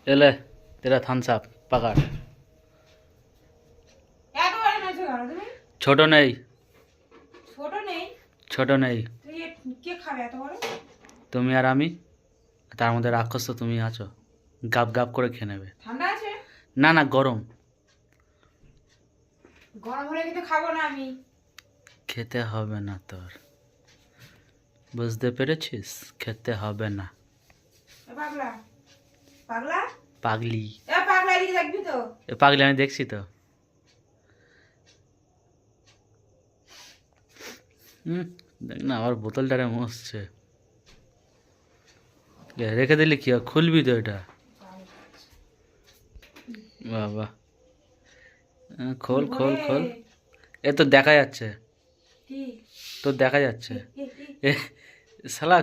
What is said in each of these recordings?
ये ले तेरा थम्स अप पकड़। ছোট নেই, ছোট নেই, ছোট নেই। তুই কে খাবে এত বড়? তুমি আর আমি, তার মধ্যে রাক্ষস তো তুমি আছো, গাপ গাপ করে খেয়ে নেবে। ঠান্ডা আছে? না না গরম। গরম হলে কিন্তু খাবো না আমি। খেতে হবে না তোর, বুঝতে পেরেছিস? খেতে হবে না। এ পাগলা, পাগলা, পাগলি, এ পাগলা এদিকে দেখবি তো? এ পাগলি আমি দেখছি তো। দেখ না আবার বোতলটারে মসছে। রেখে দিলি কি আর, খুলবি তো এটা? বাবা, খোল খোল খোল। এ তো দেখা যাচ্ছে, কি তো দেখা যাচ্ছে। কি কি? এ শালা,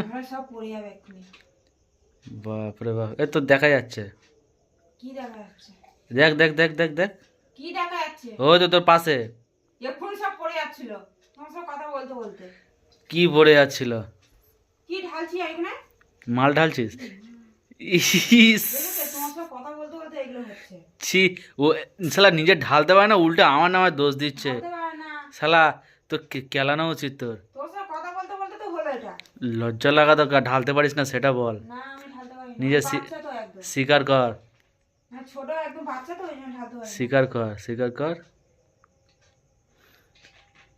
আমরা সব পড়ে যাবে এক্ষুনি। বাপরে বাপ, এ তো দেখা যাচ্ছে। কি দেখা যাচ্ছে? দেখ দেখ দেখ দেখ দেখ, কি দেখা যাচ্ছে? ওই তো তোর পাশে। এক্ষুনি সব পড়ে যাচ্ছিল তোমার সব কথা বলতে বলতে। কি পড়ে যাচ্ছিল? কি ঢালছি এখানে? মাল ঢালছিস? ইস, দেখেছো তোমার সব কথা বলতে বলতে এগুলো হচ্ছে। ছি, ও শালা নিজে ঢালতে পারে না, উল্টে আমার নামে দোষ দিচ্ছে। ঢালতে পারে না। শালা তোর কেলানো উচিত তোর। তোর সব কথা বলতে বলতে তো হলো এটা। লজ্জা লাগা দরকার, ঢালতে পারিস না সেটা বল। না আমি ঢালতে পারি না, নিজে বাচ্চা তো একদম। স্বীকার কর, হ্যাঁ ছোট একদম বাচ্চা তো ওই জন্য ঢালতে পারি না। স্বীকার কর, স্বীকার কর।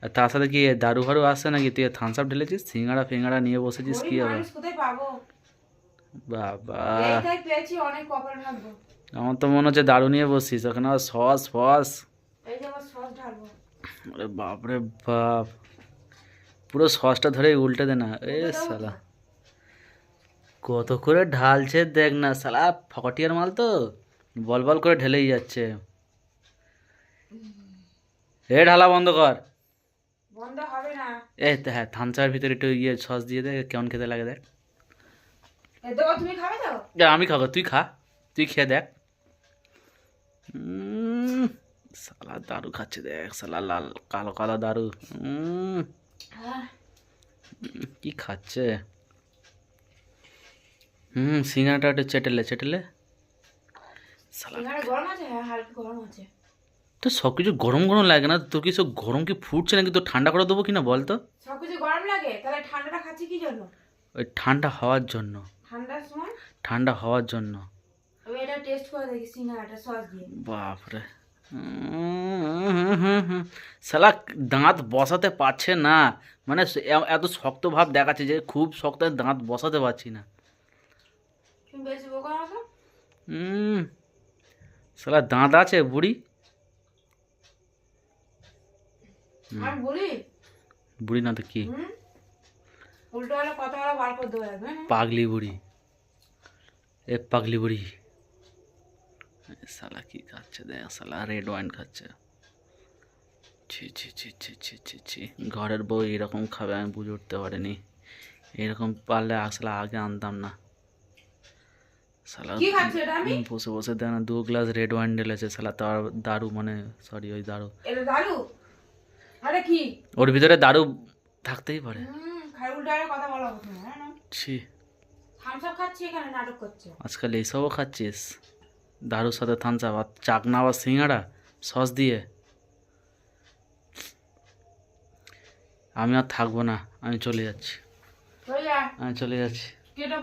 আর তার সাথে কি দারু ফারু আসছে নাকি? তুই থামস আপ ঢেলেছিস, সিঙ্গাড়া ফিঙ্গাড়া নিয়ে বসেছিস কি গরিব আবার? মানুষ কোথায় পাবো? বাবা, এইটাই পেয়েছি, অনেক কপাল ভাগ্য। আমার তো মনে হচ্ছে দারু নিয়ে বসছিস, ওখানে আবার সস ফস। এই যে আবার সস ঢালবো। আরে বাপরে বাপ, পুরো সসটা ধরে উল্টে দে না। এ উল্টে দেবো শালা তো? কত করে ঢালছে দেখ না, শালা ফকটিয়ার মাল তো, বল বল করে ঢেলেই যাচ্ছে। এ ঢালা বন্ধ কর। বন্ধ হবে না। হ্যাঁ, থামসার ভিতরে একটু ইয়ে সস দিয়ে দে, কেমন খেতে লাগে দেখ। এ দেবো, তুমি খাবে তো? আমি খাবো, তুই খা, তুই খেয়ে দেখ। শালা দারু খাচ্ছে দেখ, শালা লাল কালো কালো দারু। হ্যাঁ। কি খাচ্ছে? সিঙ্গাড়াটা একটু চেটেলে চেটেলে। শালা এখানে গরম আছে? হ্যাঁ হালকা গরম আছে। তো সব কিছু গরম গরম লাগে না তোর? কি সব গরম কি ফুটছে নাকি? তো ঠান্ডা করে দেবো কিনা বল তো? সবকিছু গরম লাগে, তাহলে ঠান্ডাটা খাচ্ছি কি জন্য? ওই ঠান্ডা হওয়ার জন্য, ঠান্ডার সময় ঠান্ডা হওয়ার জন্য। আমি এটা টেস্ট করে দেখি সিঙ্গাড়াটা সস দিয়ে। বাপরে, শালা দাঁত বসাতে পারছে না, মানে এত শক্ত ভাব দেখাচ্ছে যে খুব শক্ত, দাঁত বসাতে পারছি না। তুমি বেশি বোকা না তো? শালা দাঁত আছে বুড়ি? আমি বলি বুড়ি না তো কি, উল্টো হলে কথা বলা বার করে দেবো একদম। পাগলি বুড়ি। এ পাগলি বুড়ি, শালা কি খাচ্ছে দেখ, শালা রেড ওয়াইন খাচ্ছে। ছি ছি ছি ছি ছি ছি ছি, ঘরের বউ এরকম খাবে আমি বুঝে উঠতে পারিনি। এরকম পারলে আসলে আগে আনতাম না। শালা কি খাচ্ছি এটা আমি? বসে বসে দেখ না, 2 গ্লাস রেড ওয়াইন ঢেলেছে শালা, তার দারু মানে সরি ওই দারু, এটা দারু? আরে কি ওর ভিতরে দারু থাকতেই পারে। খাই উল্টো হলে কথা বলা হতো না, হ্যাঁ না? ছি, থামস আপ খাচ্ছি এখানে নাটক করছে। আজকাল এইসবও খাচ্ছিস? দারুর সাথে থামস আপ, আর চাকনা বা সিঙ্গাড়া সস দিয়ে। আমি আর থাকবো না, আমি চলে যাচ্ছি, চলে যা। আমি চলে যাচ্ছি। কেটে